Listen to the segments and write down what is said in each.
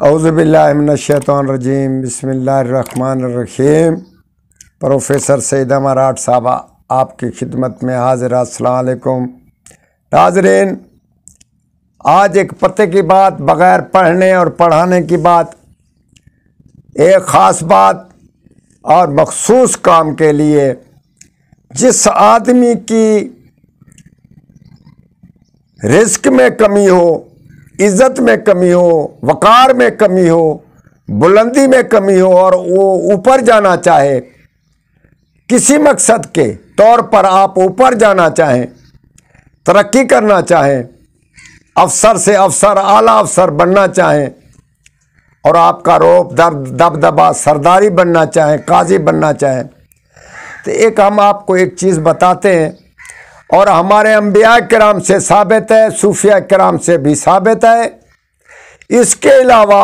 اعوذباللہ من الشیطان الرجیم، بسم اللہ الرحمن الرحیم۔ پروفیسر سعید امارات صاحب آپ کی خدمت میں حاضر۔ السلام علیکم ناظرین، آج ایک پتے کی بات، بغیر پڑھنے اور پڑھانے کی بات، ایک خاص بات اور مخصوص کام کے لیے جس آدمی کی رزق میں کمی ہو، عزت میں کمی ہو، وقار میں کمی ہو، بلندی میں کمی ہو، اور وہ اوپر جانا چاہے، کسی مقصد کے طور پر آپ اوپر جانا چاہیں، ترقی کرنا چاہیں، افسر سے افسر، اعلیٰ افسر بننا چاہیں، اور آپ کا روب دبدبا سرداری بننا چاہیں، قاضی بننا چاہیں، تو ایک ہم آپ کو ایک چیز بتاتے ہیں، اور ہمارے انبیاء کرام سے ثابت ہے، صوفیاء کرام سے بھی ثابت ہے۔ اس کے علاوہ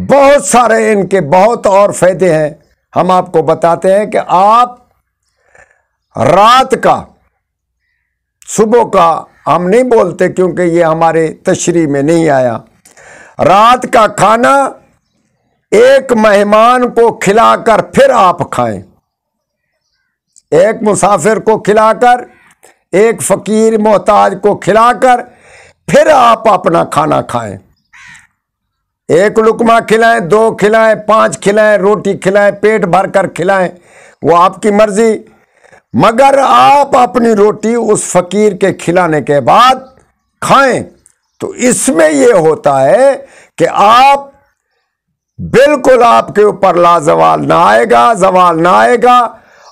بہت سارے ان کے بہت اور فائدے ہیں۔ ہم آپ کو بتاتے ہیں کہ آپ رات کا، صبح کا ہم نہیں بولتے کیونکہ یہ ہمارے تشریح میں نہیں آیا، رات کا کھانا ایک مہمان کو کھلا کر پھر آپ کھائیں، ایک مسافر کو کھلا کر، ایک فقیر محتاج کو کھلا کر پھر آپ اپنا کھانا کھائیں۔ ایک لقمہ کھلائیں، 2 کھلائیں، 5 کھلائیں، روٹی کھلائیں، پیٹ بھر کر کھلائیں، وہ آپ کی مرضی، مگر آپ اپنی روٹی اس فقیر کے کھلانے کے بعد کھائیں۔ تو اس میں یہ ہوتا ہے کہ آپ بالکل، آپ کے اوپر لا زوال نہ آئے گا، زوال نہ آئے گا،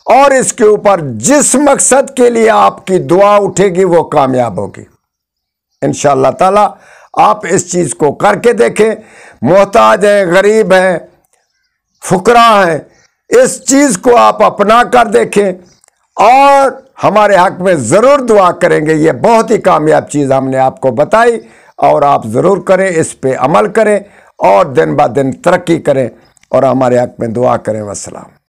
اور اس کے اوپر جس مقصد کے لیے آپ کی دعا اٹھے گی وہ کامیاب ہوگی انشاءاللہ تعالی۔ آپ اس چیز کو کر کے دیکھیں، محتاج ہیں، غریب ہیں، فقراء ہیں، اس چیز کو آپ اپنا کر دیکھیں، اور ہمارے حق میں ضرور دعا کریں گے۔ یہ بہت ہی کامیاب چیز ہم نے آپ کو بتائی، اور آپ ضرور کریں، اس پہ عمل کریں، اور دن بہ دن ترقی کریں، اور ہمارے حق میں دعا کریں۔ والسلام۔